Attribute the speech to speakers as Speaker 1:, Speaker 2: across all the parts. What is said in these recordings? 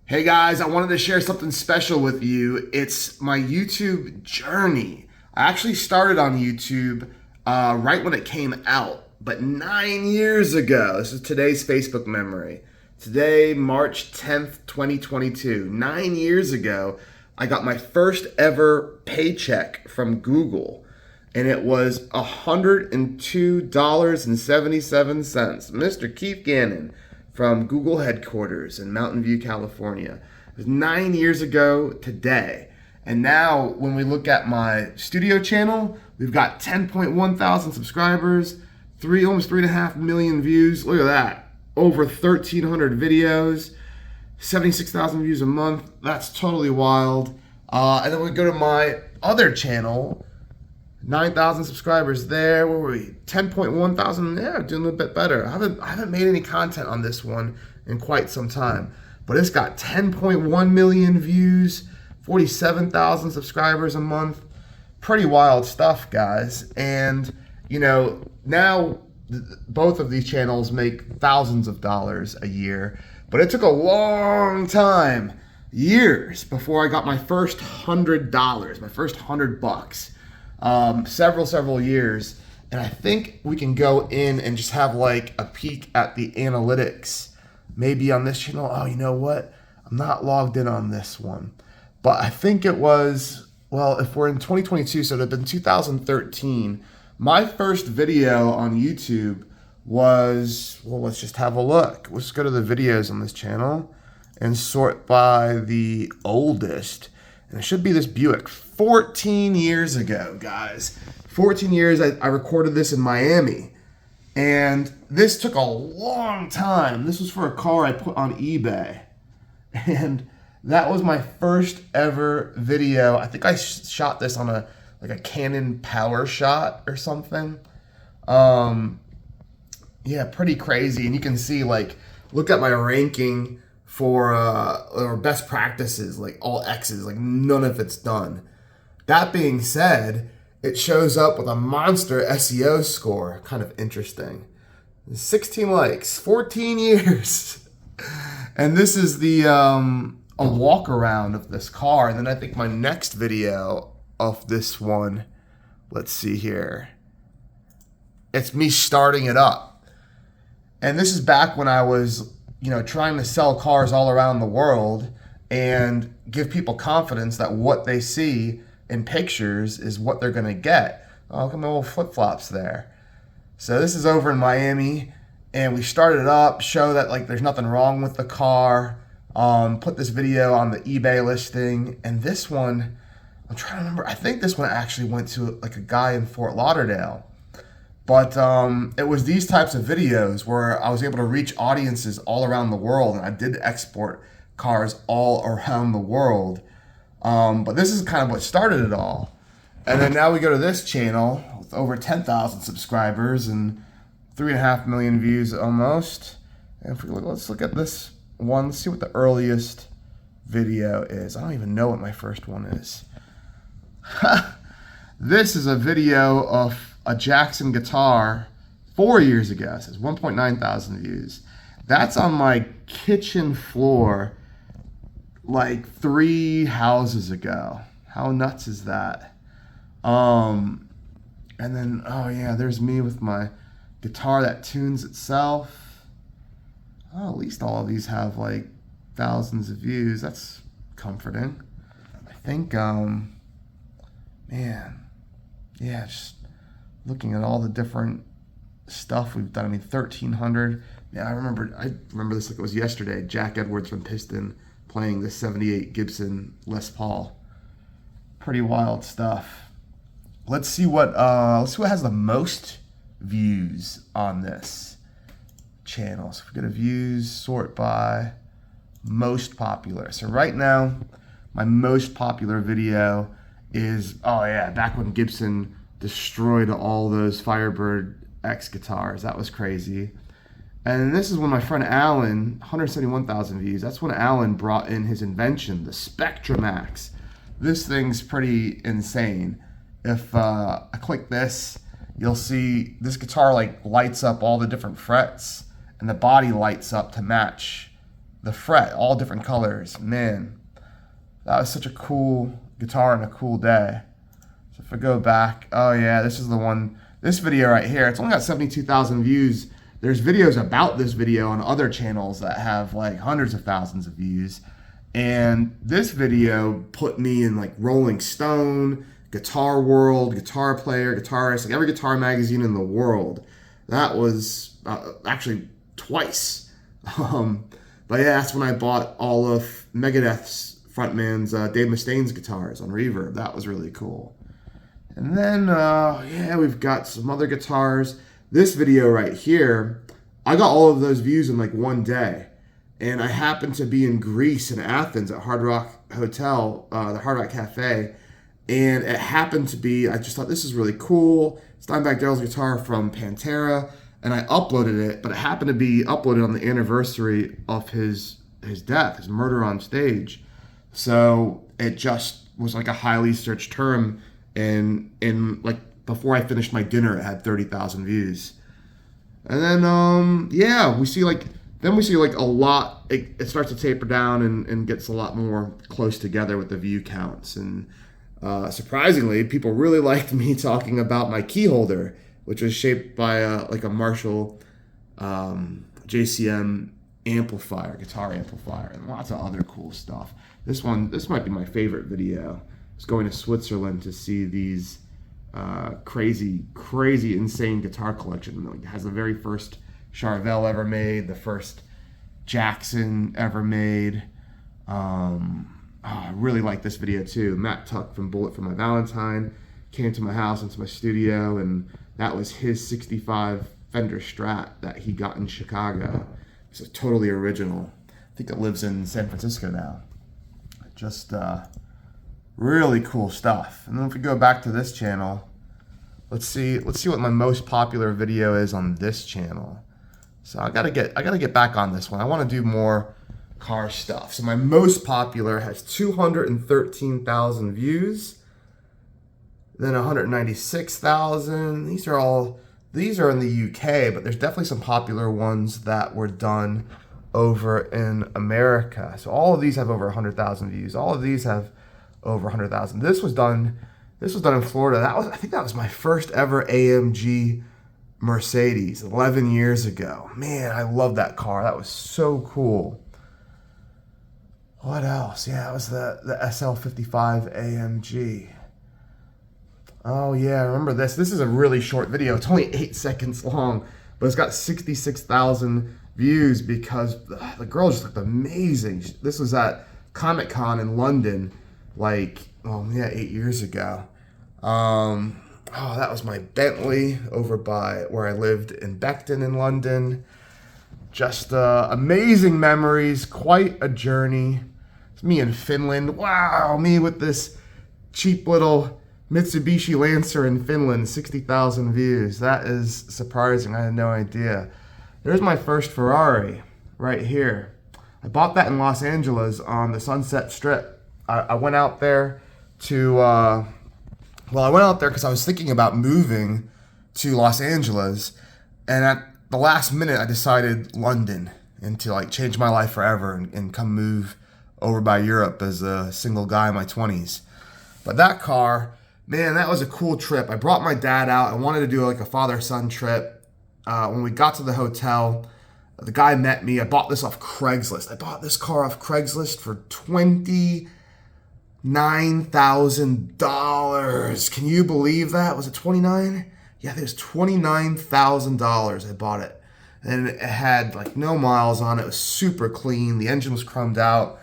Speaker 1: Hey guys, I wanted to share something special with you. It's my YouTube journey. I actually started on YouTube right when it came out, but 9 years ago. This is today's Facebook memory. Today, March 10th, 2022. 9 years ago, I got my first ever paycheck from Google, and it was $102.77. Mr. Keith Gannon from Google headquarters in Mountain View, California. It was 9 years ago today. And now when we look at my studio channel, we've got 10.1 thousand subscribers, almost 3.5 million views. Look at that. Over 1,300 videos, 76,000 views a month. That's totally wild. And then we go to my other channel, 9,000 subscribers there. Where were we? 10.1 thousand. Yeah, doing a bit better. I haven't made any content on this one in quite some time, but it's got 10.1 million views, 47,000 subscribers a month. Pretty wild stuff, guys. And now both of these channels make thousands of dollars a year, but it took a long time, years, before I got my first $100, my first $100. Several years, and I think we can go in and just have like a peek at the analytics maybe on this channel. Oh, you know what? I'm not logged in on this one, but I think it was, well, if we're in 2022, so it would have been 2013. My first video on YouTube was, well, let's just have a look. Let's go to the videos on this channel and sort by the oldest. And it should be this Buick. 14 years ago, guys. 14 years, I recorded this in Miami. And this took a long time. This was for a car I put on eBay. And that was my first ever video. I think I shot this on a Canon Power Shot or something. Yeah, pretty crazy. And you can see, look at my ranking for or best practices, all X's, none of it's done. That being said, it shows up with a monster SEO score. Kind of interesting. 16 likes, 14 years. And this is the a walk around of this car. And then I think my next video of this one, let's see here. It's me starting it up. And this is back when I was trying to sell cars all around the world and give people confidence that what they see in pictures is what they're going to get. Oh, look at my little flip-flops there. So this is over in Miami, and we started it up, show that there's nothing wrong with the car, put this video on the eBay listing, and this one, I'm trying to remember, I think this one actually went to a guy in Fort Lauderdale. But it was these types of videos where I was able to reach audiences all around the world, and I did export cars all around the world. But this is kind of what started it all. And then now we go to this channel with over 10,000 subscribers and 3.5 million views almost. And if we look, let's look at this one. Let's see what the earliest video is. I don't even know what my first one is. This is a video of a Jackson guitar 4 years ago. It says 1.9 thousand views. That's on my kitchen floor 3 houses ago. How nuts is that? And then, oh yeah, there's me with my guitar that tunes itself. Oh, at least all of these have thousands of views. That's comforting. I think, man, yeah, just looking at all the different stuff we've done. I mean, 1,300. Yeah, I remember this like it was yesterday. Jack Edwards from Piston playing the 78 Gibson Les Paul. Pretty wild stuff. Let's see what has the most views on this channel. So if we go to views, sort by most popular. So right now, my most popular video is, oh yeah, back when Gibson destroyed all those Firebird X guitars. That was crazy. And this is when my friend Alan, 171,000 views. That's when Alan brought in his invention, the Spectramax. This thing's pretty insane. If I click this, you'll see this guitar lights up all the different frets, and the body lights up to match the fret, all different colors. Man, that was such a cool guitar and a cool day. So if I go back, oh yeah, this is the one, this video right here, it's only got 72,000 views. There's videos about this video on other channels that have like hundreds of thousands of views. And this video put me in like Rolling Stone, Guitar World, Guitar Player, Guitarist, like every guitar magazine in the world. That was actually twice. But yeah, that's when I bought all of Megadeth's frontman's Dave Mustaine's guitars on Reverb. That was really cool. And then, yeah, we've got some other guitars. This video right here, I got all of those views in like one day. And I happened to be in Greece, in Athens, at Hard Rock Hotel, the Hard Rock Cafe. And it happened to be, I just thought this is really cool. Steinbach Darrell's guitar from Pantera. And I uploaded it, but it happened to be uploaded on the anniversary of his death, his murder on stage. So it just was like a highly searched term. And like before I finished my dinner, it had 30,000 views. And then, yeah, we see like a lot, it starts to taper down and gets a lot more close together with the view counts. And surprisingly, people really liked me talking about my key holder, which was shaped by like a Marshall JCM amplifier, guitar amplifier, and lots of other cool stuff. This might be my favorite video. I was going to Switzerland to see these crazy, insane guitar collection. It has the very first Charvel ever made, the first Jackson ever made. I really like this video too. Matt Tuck from Bullet for My Valentine came to my house, into my studio, and that was his 65 Fender Strat that he got in Chicago. It's totally original. I think it lives in San Francisco now. Just really cool stuff. And then if we go back to this channel, let's see what my most popular video is on this channel. So I gotta get back on this one. I want to do more car stuff. So my most popular has 213,000 views. Then 196,000. These are in the UK, but there's definitely some popular ones that were done over in America. So all of these have over 100,000 views. All of these have over 100,000. This was done in Florida. I think that was my first ever AMG Mercedes 11 years ago. Man, I love that car. That was so cool. What else? Yeah, it was the SL55 AMG. Oh yeah, I remember this. This is a really short video. It's only 8 seconds long, but it's got 66,000 views because the girl just looked amazing. This was at Comic-Con in London, like, 8 years ago. That was my Bentley over by where I lived in Beckton in London. Just amazing memories, quite a journey. It's me in Finland. Wow, me with this cheap little Mitsubishi Lancer in Finland, 60,000 views. That is surprising. I had no idea. There's my first Ferrari right here. I bought that in Los Angeles on the Sunset Strip. I went out there to, I went out there because I was thinking about moving to Los Angeles. And at the last minute, I decided London and to like change my life forever and come move over by Europe as a single guy in my 20s. But that car, man, that was a cool trip. I brought my dad out. I wanted to do like a father-son trip. When we got to the hotel, the guy met me. I bought this off Craigslist. I bought this car off Craigslist for $29,000. Can you believe that? Was it 29? Yeah, it was $29,000. I bought it. And it had like no miles on it. It was super clean. The engine was chromed out.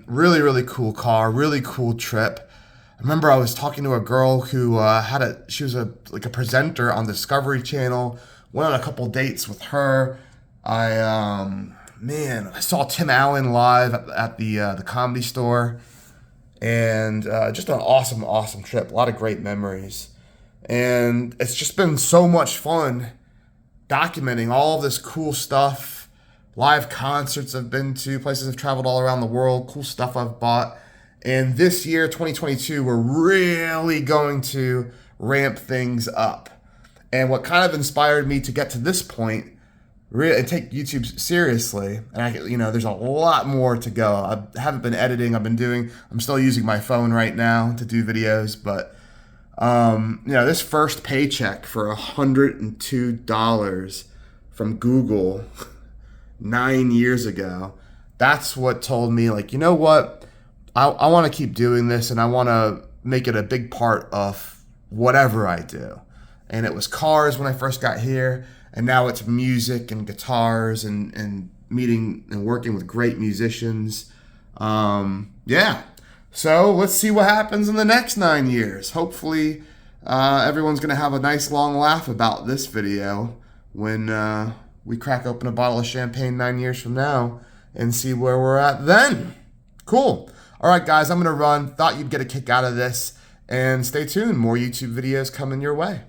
Speaker 1: Really, really cool car. Really cool trip. I remember I was talking to a girl who she was a presenter on Discovery Channel. Went on a couple dates with her. I saw Tim Allen live at the Comedy Store, and just an awesome trip. A lot of great memories, and it's just been so much fun documenting all of this cool stuff. Live concerts I've been to, places I've traveled all around the world, cool stuff I've bought. And this year, 2022, we're really going to ramp things up. And what kind of inspired me to get to this point really take YouTube seriously. And there's a lot more to go. I haven't been editing. I'm still using my phone right now to do videos, but this first paycheck for $102 from Google 9 years ago, that's what told me, like, you know what? I want to keep doing this, and I want to make it a big part of whatever I do. And it was cars when I first got here, and now it's music and guitars and meeting and working with great musicians. Yeah. So let's see what happens in the next 9 years. Hopefully, everyone's going to have a nice long laugh about this video when we crack open a bottle of champagne 9 years from now and see where we're at then. Cool. All right, guys, I'm going to run. Thought you'd get a kick out of this. And stay tuned. More YouTube videos coming your way.